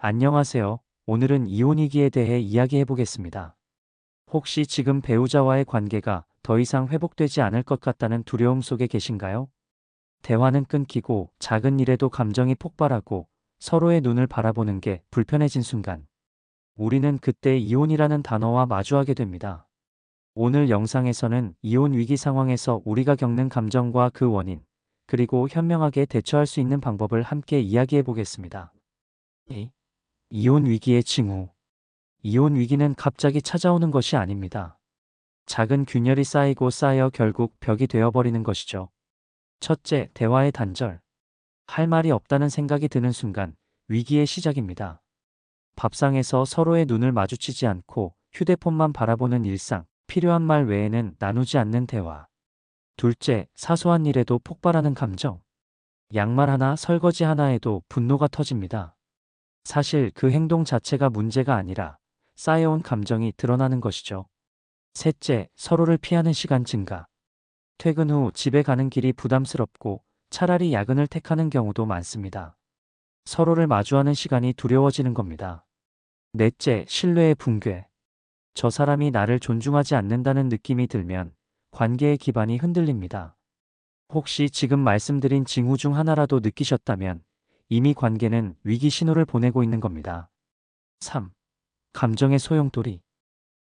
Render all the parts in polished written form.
안녕하세요. 오늘은 이혼 위기에 대해 이야기해 보겠습니다. 혹시 지금 배우자와의 관계가 더 이상 회복되지 않을 것 같다는 두려움 속에 계신가요? 대화는 끊기고 작은 일에도 감정이 폭발하고 서로의 눈을 바라보는 게 불편해진 순간, 우리는 그때 이혼이라는 단어와 마주하게 됩니다. 오늘 영상에서는 이혼 위기 상황에서 우리가 겪는 감정과 그 원인, 그리고 현명하게 대처할 수 있는 방법을 함께 이야기해 보겠습니다. 이혼 위기의 징후. 이혼 위기는 갑자기 찾아오는 것이 아닙니다. 작은 균열이 쌓이고 쌓여 결국 벽이 되어버리는 것이죠. 첫째, 대화의 단절. 할 말이 없다는 생각이 드는 순간 위기의 시작입니다. 밥상에서 서로의 눈을 마주치지 않고 휴대폰만 바라보는 일상, 필요한 말 외에는 나누지 않는 대화. 둘째, 사소한 일에도 폭발하는 감정. 양말 하나, 설거지 하나에도 분노가 터집니다. 사실 그 행동 자체가 문제가 아니라 쌓여온 감정이 드러나는 것이죠. 셋째, 서로를 피하는 시간 증가. 퇴근 후 집에 가는 길이 부담스럽고 차라리 야근을 택하는 경우도 많습니다. 서로를 마주하는 시간이 두려워지는 겁니다. 넷째, 신뢰의 붕괴. 저 사람이 나를 존중하지 않는다는 느낌이 들면 관계의 기반이 흔들립니다. 혹시 지금 말씀드린 징후 중 하나라도 느끼셨다면 이미 관계는 위기 신호를 보내고 있는 겁니다. 3. 감정의 소용돌이.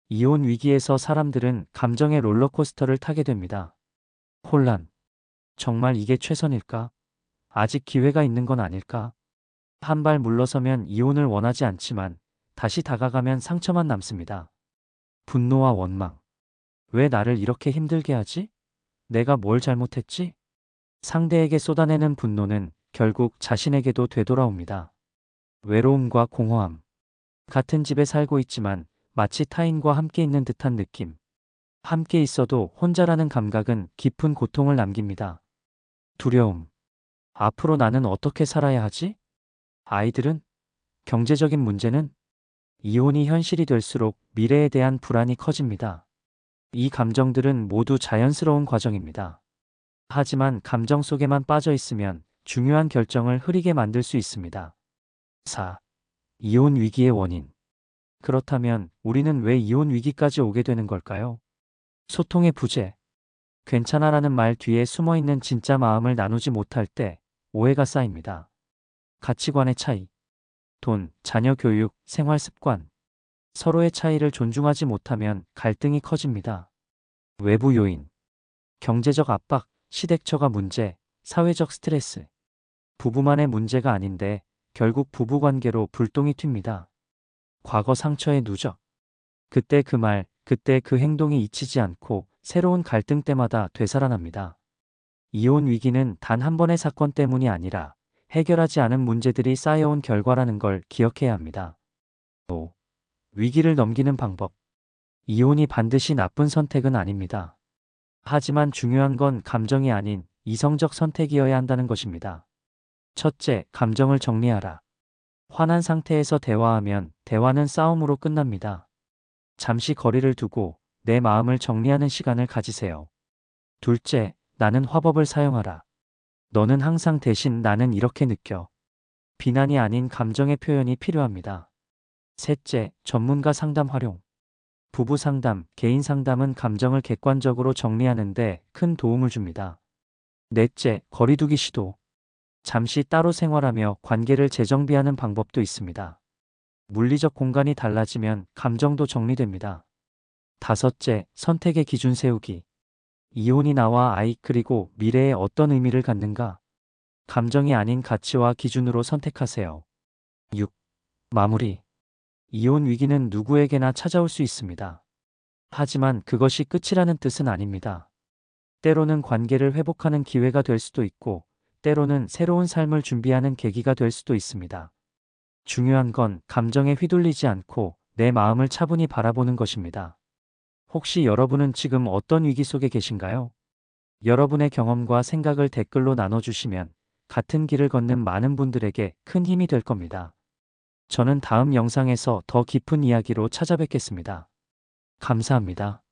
이혼 위기에서 사람들은 감정의 롤러코스터를 타게 됩니다. 혼란. 정말 이게 최선일까? 아직 기회가 있는 건 아닐까? 한 발 물러서면 이혼을 원하지 않지만 다시 다가가면 상처만 남습니다. 분노와 원망. 왜 나를 이렇게 힘들게 하지? 내가 뭘 잘못했지? 상대에게 쏟아내는 분노는 결국 자신에게도 되돌아옵니다. 외로움과 공허함. 같은 집에 살고 있지만 마치 타인과 함께 있는 듯한 느낌. 함께 있어도 혼자라는 감각은 깊은 고통을 남깁니다. 두려움. 앞으로 나는 어떻게 살아야 하지? 아이들은? 경제적인 문제는? 이혼이 현실이 될수록 미래에 대한 불안이 커집니다. 이 감정들은 모두 자연스러운 과정입니다. 하지만 감정 속에만 빠져 있으면 중요한 결정을 흐리게 만들 수 있습니다. 4. 이혼 위기의 원인. 그렇다면 우리는 왜 이혼 위기까지 오게 되는 걸까요? 소통의 부재. 괜찮아라는 말 뒤에 숨어 있는 진짜 마음을 나누지 못할 때 오해가 쌓입니다. 가치관의 차이. 돈, 자녀 교육, 생활 습관. 서로의 차이를 존중하지 못하면 갈등이 커집니다. 외부 요인. 경제적 압박, 시댁처가 문제, 사회적 스트레스. 부부만의 문제가 아닌데 결국 부부관계로 불똥이 튑니다. 과거 상처의 누적. 그때 그 말, 그때 그 행동이 잊히지 않고 새로운 갈등 때마다 되살아납니다. 이혼 위기는 단 한 번의 사건 때문이 아니라 해결하지 않은 문제들이 쌓여온 결과라는 걸 기억해야 합니다. 5. 위기를 넘기는 방법. 이혼이 반드시 나쁜 선택은 아닙니다. 하지만 중요한 건 감정이 아닌 이성적 선택이어야 한다는 것입니다. 첫째, 감정을 정리하라. 화난 상태에서 대화하면 대화는 싸움으로 끝납니다. 잠시 거리를 두고 내 마음을 정리하는 시간을 가지세요. 둘째, 나는 화법을 사용하라. 너는 항상 대신 나는 이렇게 느껴. 비난이 아닌 감정의 표현이 필요합니다. 셋째, 전문가 상담 활용. 부부 상담, 개인 상담은 감정을 객관적으로 정리하는데 큰 도움을 줍니다. 넷째, 거리두기 시도. 잠시 따로 생활하며 관계를 재정비하는 방법도 있습니다. 물리적 공간이 달라지면 감정도 정리됩니다. 다섯째, 선택의 기준 세우기. 이혼이 나와 아이 그리고 미래에 어떤 의미를 갖는가? 감정이 아닌 가치와 기준으로 선택하세요. 6. 마무리. 이혼 위기는 누구에게나 찾아올 수 있습니다. 하지만 그것이 끝이라는 뜻은 아닙니다. 때로는 관계를 회복하는 기회가 될 수도 있고, 때로는 새로운 삶을 준비하는 계기가 될 수도 있습니다. 중요한 건 감정에 휘둘리지 않고 내 마음을 차분히 바라보는 것입니다. 혹시 여러분은 지금 어떤 위기 속에 계신가요? 여러분의 경험과 생각을 댓글로 나눠주시면 같은 길을 걷는 많은 분들에게 큰 힘이 될 겁니다. 저는 다음 영상에서 더 깊은 이야기로 찾아뵙겠습니다. 감사합니다.